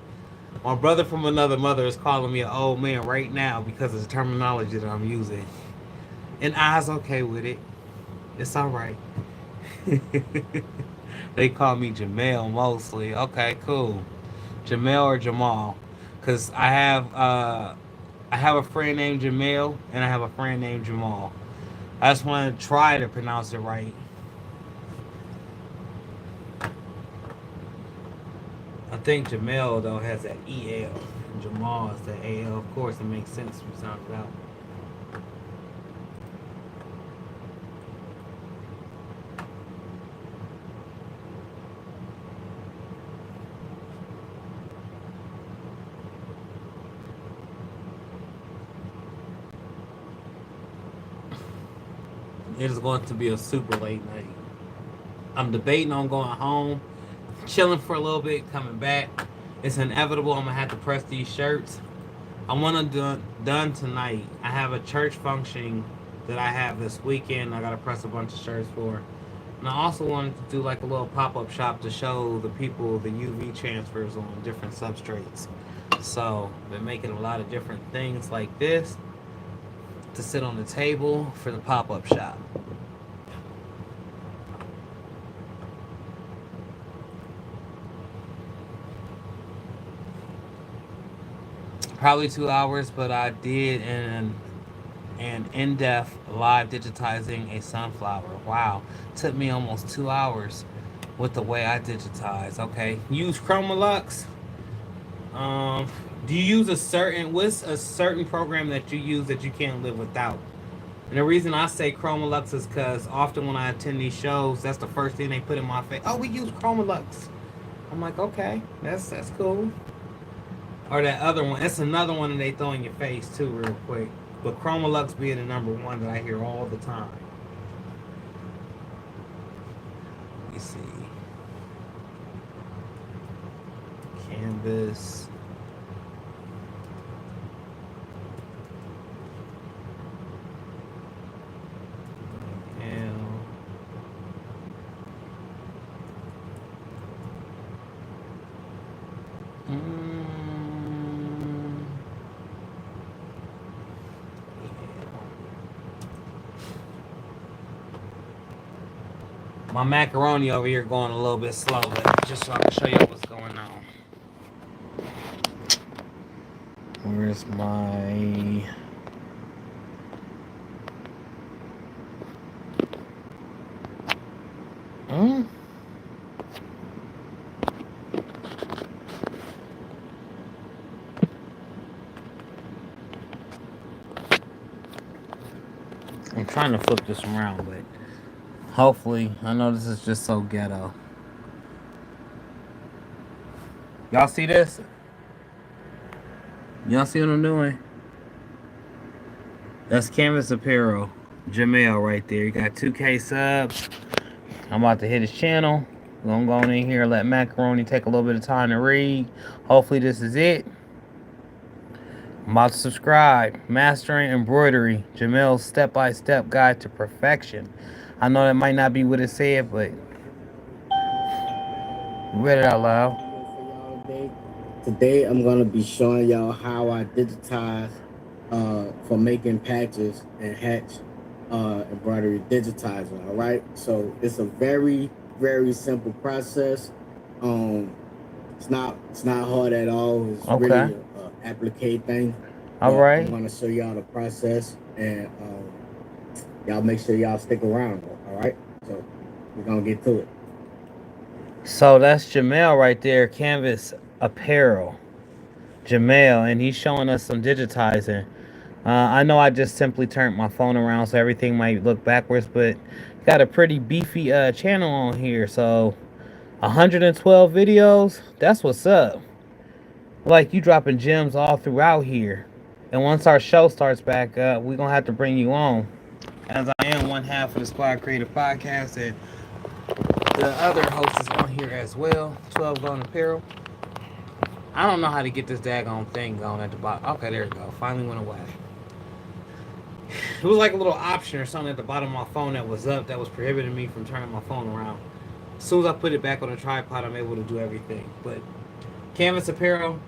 My brother from another mother is calling me an old man right now because of the terminology that I'm using. And I's okay with it. It's all right. They call me Jamel mostly. Okay, cool. Jamel or Jamal. Because I have a friend named Jamel, and I have a friend named Jamal. I just want to try to pronounce it right. I think Jamel, though, has that EL. And Jamal is the AL. Of course, it makes sense from sound it out. It is going to be a super late night. I'm debating on going home, chilling for a little bit, coming back. It's inevitable I'm going to have to press these shirts. I want to done tonight. I have a church function that I have this weekend. I got to press a bunch of shirts for. And I also wanted to do like a little pop-up shop to show the people the UV transfers on different substrates. So, been making a lot of different things like this to sit on the table for the pop-up shop. Probably 2 hours, but I did an in-depth live digitizing a sunflower. Wow, took me almost 2 hours. with the way I digitize. Okay, use Chroma. Um, do you use what's a certain program that you use that you can't live without? And the reason I say Chroma is because often when I attend these shows, that's the first thing they put in my face. Oh, we use Chroma. I'm like, okay, that's cool. Or that other one, it's another one that they throw in your face too, real quick. But Chroma being the number one that I hear all the time. Let me see. Canvas. My macaroni over here going a little bit slow, but just so I can show you what's going on. Where's my... I'm trying to flip this around, but hopefully, I know this is just so ghetto. Y'all see this? Y'all see what I'm doing? That's Canvas Apparel. Jamel right there. You got 2K subs. I'm about to hit his channel. We're gonna go in here and let Macaroni take a little bit of time to read. Hopefully this is it. I'm about to subscribe. Mastering Embroidery. Jamel's step-by-step guide to perfection. I know that might not be what it said, but read it out loud. Today I'm gonna be showing y'all how I digitize for making patches and hats embroidery digitizer. All right, so it's a very simple process. It's not hard at all. It's Okay. really a applique thing. All right. I'm gonna show y'all the process, and y'all make sure y'all stick around. All right, so we're gonna get to it. So that's Jamel right there, Canvas Apparel. Jamel, and he's showing us some digitizing. I know I just simply turned my phone around, so everything might look backwards, but got a pretty beefy channel on here. So 112 videos, that's what's up. Like, you dropping gems all throughout here. And once our show starts back up, we're going to have to bring you on. As I am one half of the Squad Creative Podcast, and the other host is on here as well, 12 Golden Apparel. I don't know how to get this daggone thing going at the bottom. Okay, there we go. Finally went away. It was like a little option or something at the bottom of my phone that was up that was prohibiting me from turning my phone around. As soon as I put it back on the tripod, I'm able to do everything. But Canvas Apparel,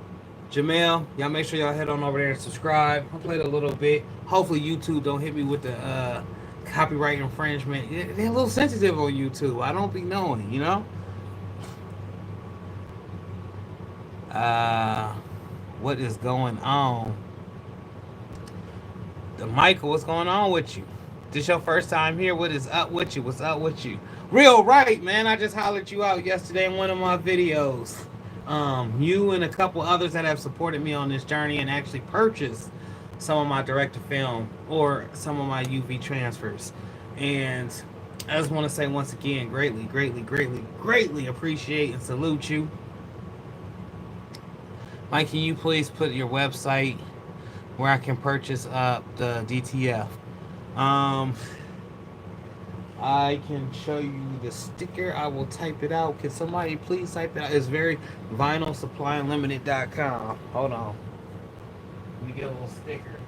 Jamel, y'all make sure y'all head on over there and subscribe. I played a little bit. Hopefully YouTube don't hit me with the copyright infringement. They're a little sensitive on YouTube. I don't be knowing, you know? What is going on? Michael, what's going on with you? This your first time here? What is up with you? What's up with you? Real right, man. I just hollered you out yesterday in one of my videos. You and a couple others that have supported me on this journey and actually purchased some of my direct-to-film or some of my UV transfers. And I just want to say once again, greatly appreciate and salute you. Mike, can you please put your website where I can purchase the DTF? I can show you the sticker. I will type it out. Can somebody please type it out? It's very vinylsupplyunlimited.com. Hold on. Let me get a little sticker.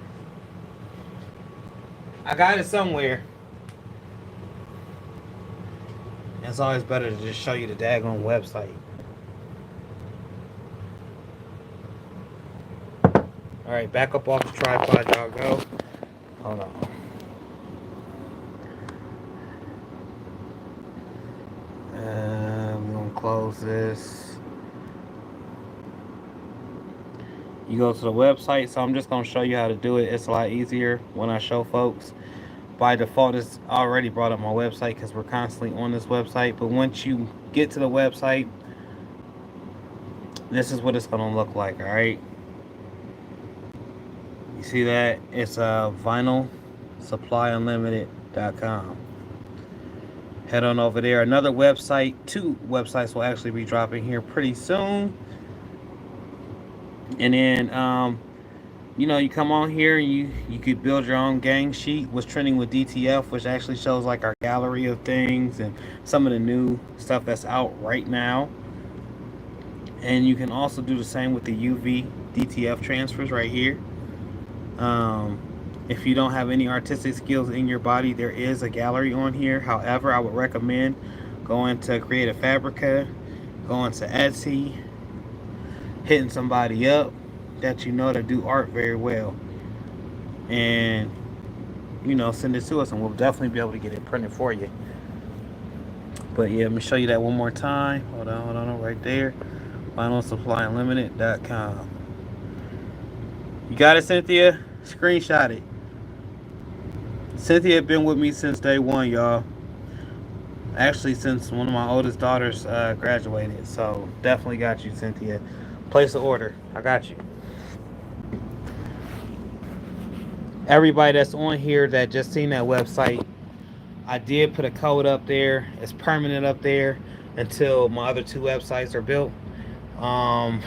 I got it somewhere. It's always better to just show you the daggone website. Alright, back up off the tripod, y'all go. Hold on. We're gonna close this. You go to the website, so I'm just gonna show you how to do it. It's a lot easier when I show folks. by default it's already brought up my website because we're constantly on this website. But once you get to the website, this is what it's going to look like. All right, you see that? It's vinylsupplyunlimited.com. Head on over there. Another website, 2 websites will actually be dropping here pretty soon. And then you come on here and you could build your own gang sheet. What's trending with DTF, which actually shows like our gallery of things and some of the new stuff that's out right now. And you can also do the same with the UV DTF transfers right here. If you don't have any artistic skills in your body, there is a gallery on here. However, I would recommend going to Creative Fabrica, going to Etsy, hitting somebody up that you know to do art very well, and send it to us, and we'll definitely be able to get it printed for you. But yeah, let me show you that one more time. Hold on, right there. VinylSupplyUnlimited.com. You got it, Cynthia? Screenshot it. Cynthia had been with me since day one, y'all. Actually, since one of my oldest daughters graduated. So definitely got you, Cynthia. Place the order. I got you. Everybody that's on here that just seen that website, I did put a code up there. It's permanent up there until my other 2 websites are built. And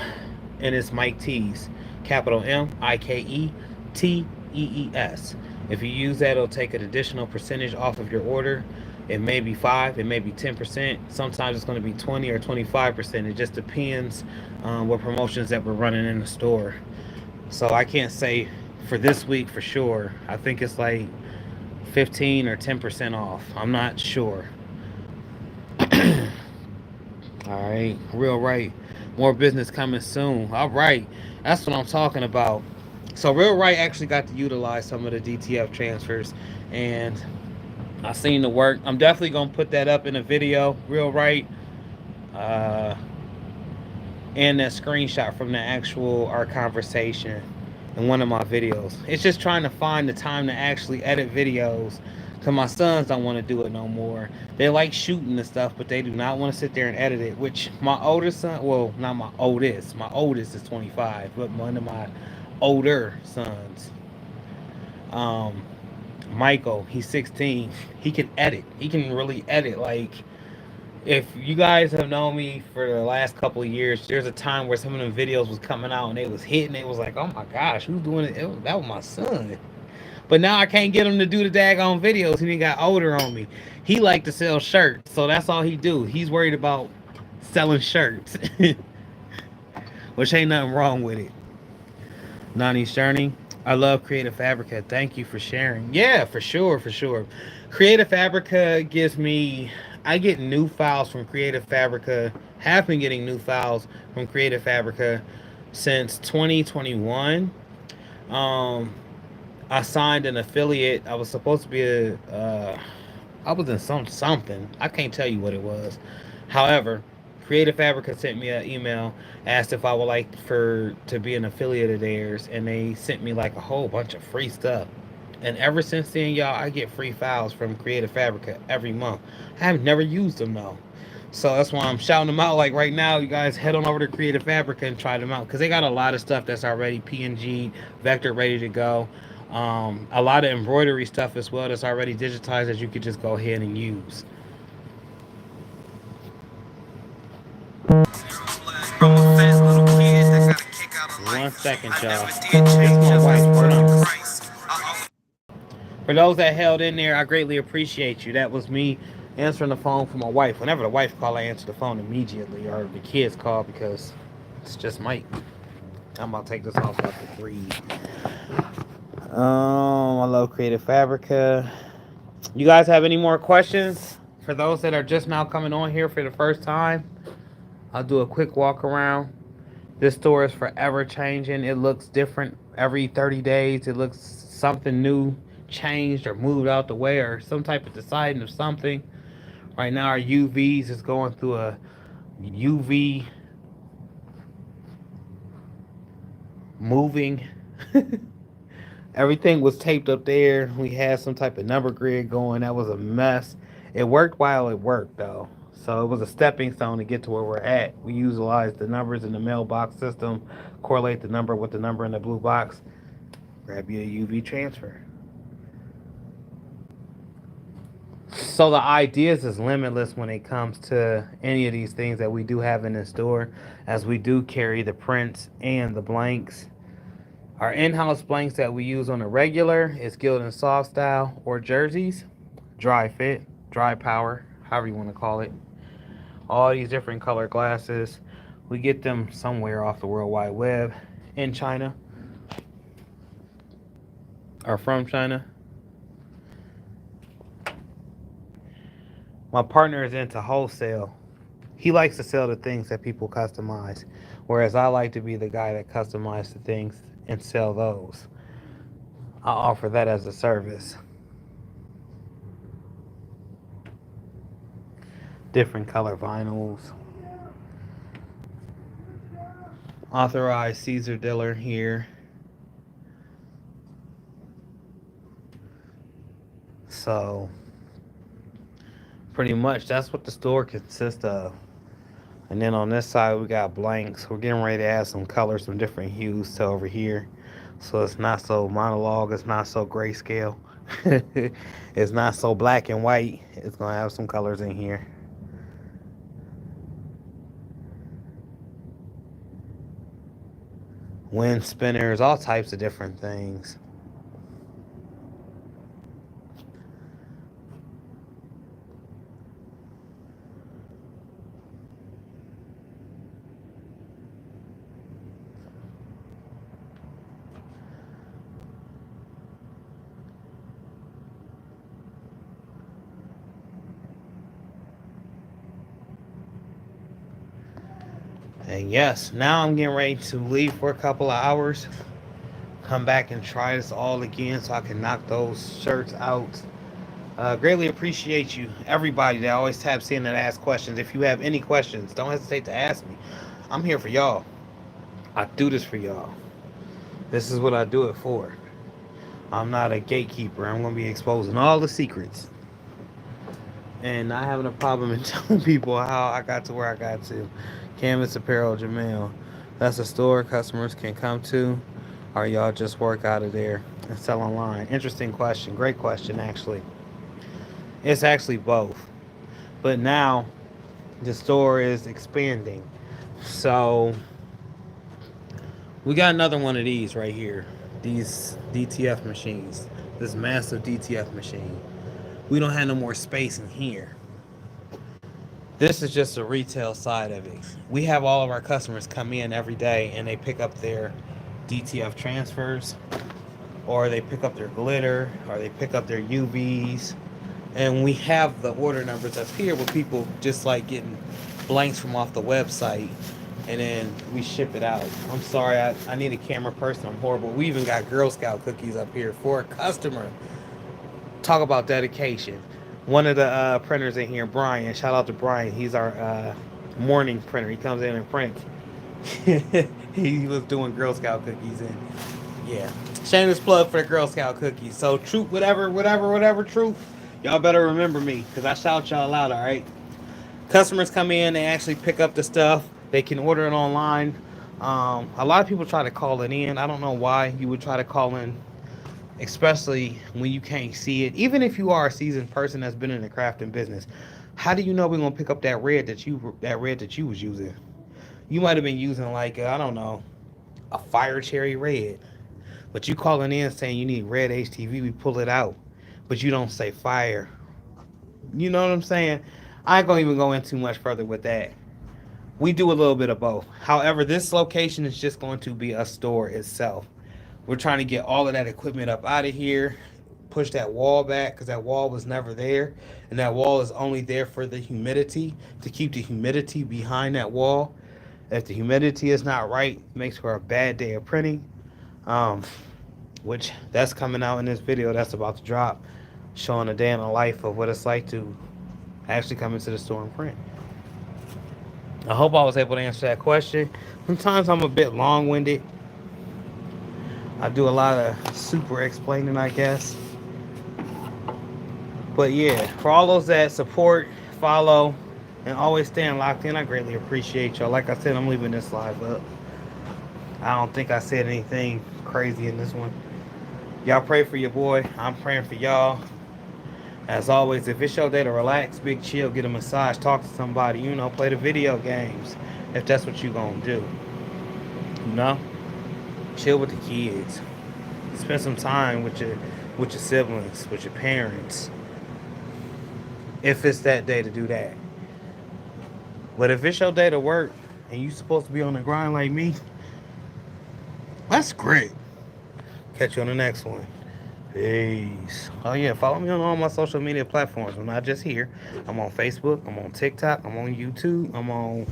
it's Mike Tees, capital MIKETEES. If you use that, it'll take an additional percentage off of your order. It may be 5, it may be 10%. Sometimes it's going to be 20 or 25%. It just depends on what promotions that we're running in the store. So I can't say for this week for sure. I think it's like 15 or 10% off. I'm not sure. All right, real right. More business coming soon. All right, that's what I'm talking about. So Real Right actually got to utilize some of the DTF transfers, and I seen the work. I'm definitely gonna put that up in a video. Real Right, and that screenshot from the our conversation in one of my videos. It's just trying to find the time to actually edit videos, because my sons don't want to do it no more. They like shooting and stuff, but they do not want to sit there and edit it. Which my oldest son, well, not my oldest is 25, but one of my older sons, Michael, he's 16. He can edit. He can really edit. Like, if you guys have known me for the last couple of years, there's a time where some of them videos was coming out and they was hitting. It was like, oh my gosh, who's doing it? That was my son. But now I can't get him to do the daggone videos. He got older on me. He like to sell shirts, so that's all he do. He's worried about selling shirts, which ain't nothing wrong with it. Nani's Journey. I love Creative Fabrica. Thank you for sharing. Yeah, for sure. Creative Fabrica gives me... I get new files from Creative Fabrica. Have been getting new files from Creative Fabrica since 2021. I signed an affiliate. I was supposed to be I was in something. I can't tell you what it was. However, Creative Fabrica sent me an email, asked if I would like to be an affiliate of theirs, and they sent me like a whole bunch of free stuff. And ever since then, y'all, I get free files from Creative Fabrica every month. I have never used them though. So that's why I'm shouting them out. Like right now, you guys head on over to Creative Fabrica and try them out, because they got a lot of stuff that's already PNG, vector ready to go. A lot of embroidery stuff as well that's already digitized that you could just go ahead and use. One second, y'all. It's my wife. Hold on. For those that held in there, I greatly appreciate you. That was me answering the phone for my wife. Whenever the wife call, I answer the phone immediately, or the kids call, because it's just Mike. I'm about to take this off after 3. I love Creative Fabrica. You guys have any more questions? For those that are just now coming on here for the first time, I'll do a quick walk around. This store is forever changing. It looks different every 30 days. It looks something new changed or moved out the way, or some type of deciding of something. Right now our UVs is going through a UV moving Everything was taped up there. We had some type of number grid going. That was a mess. It worked while it worked though. So it was a stepping stone to get to where we're at. We utilized the numbers in the mailbox system, correlate the number with the number in the blue box, grab you a UV transfer. So the ideas is limitless when it comes to any of these things that we do have in the store, as we do carry the prints and the blanks. Our in-house blanks that we use on a regular is Gildan Soft Style or jerseys, dry fit, dry power, however you want to call it. All these different color glasses, we get them somewhere off the World Wide Web in China or from China. My partner is into wholesale. He likes to sell the things that people customize, whereas I like to be the guy that customizes the things and sell those. I offer that as a service. Different color vinyls. Authorized Caesar dealer here. So pretty much that's what the store consists of. And then on this side we got blanks. We're getting ready to add some colors, some different hues to over here. So it's not so monologue, it's not so grayscale. It's not so black and white. It's gonna have some colors in here. Wind spinners, all types of different things. And yes, now I'm getting ready to leave for a couple of hours. Come back and try this all again so I can knock those shirts out. Greatly appreciate you, everybody that always taps in and asks questions. If you have any questions, don't hesitate to ask me. I'm here for y'all. I do this for y'all. This is what I do it for. I'm not a gatekeeper. I'm going to be exposing all the secrets and not having a problem in telling people how I got to where I got to. Canvas Apparel Jamel. That's a store customers can come to, or y'all just work out of there and sell online? Interesting question. Great question, actually. It's actually both. But now the store is expanding. So we got another one of these right here. These DTF machines. This massive DTF machine. We don't have no more space in here. This is just the retail side of it. We have all of our customers come in every day and they pick up their DTF transfers, or they pick up their glitter, or they pick up their UVs. And we have the order numbers up here where people just like getting blanks from off the website, and then we ship it out. I'm sorry, I need a camera person. I'm horrible. We even got Girl Scout cookies up here for a customer. Talk about dedication. One of the printers in here, Brian, shout out to Brian. He's our morning printer. He comes in and prints. He was doing Girl Scout cookies, and yeah, shameless plug for the Girl Scout cookies. So truth, whatever truth, y'all better remember me, because I shout y'all out. All right, customers come in, they actually pick up the stuff. They can order it online. A lot of people try to call it in. I don't know why you would try to call in, especially when you can't see it. Even if you are a seasoned person that's been in the crafting business, how do you know we're gonna pick up that red that you was using? You might have been using like I don't know, a fire cherry red, but you calling in saying you need red HTV, we pull it out, but you don't say fire. You know what I'm saying? I ain't gonna even go in too much further with that. We do a little bit of both. However, this location is just going to be a store itself. We're trying to get all of that equipment up out of here, push that wall back, because that wall was never there, and that wall is only there for the humidity, to keep the humidity behind that wall. If the humidity is not right, it makes for a bad day of printing, which that's coming out in this video that's about to drop, showing a day in the life of what it's like to actually come into the store and print. I hope I was able to answer that question. Sometimes I'm a bit long-winded. I do a lot of super explaining, I guess. But yeah, for all those that support, follow, and always staying locked in, I greatly appreciate y'all. Like I said, I'm leaving this live up. I don't think I said anything crazy in this one. Y'all pray for your boy. I'm praying for y'all. As always, if it's your day to relax, big chill, get a massage, talk to somebody, play the video games. If that's what you gonna do. You know? Chill with the kids. Spend some time with your siblings, with your parents. If it's that day to do that. But if it's your day to work and you supposed to be on the grind like me, that's great. Catch you on the next one. Peace. Oh yeah, follow me on all my social media platforms. I'm not just here. I'm on Facebook. I'm on TikTok. I'm on YouTube.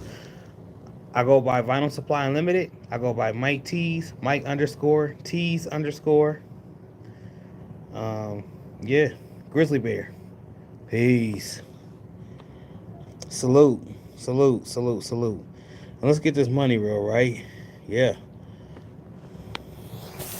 I go by Vinyl Supply Unlimited. I go by Mike Tees. Mike underscore Tees underscore. Um, yeah, Grizzly Bear. Peace. Salute. Salute. Salute. Salute. And let's get this money real, right? Yeah.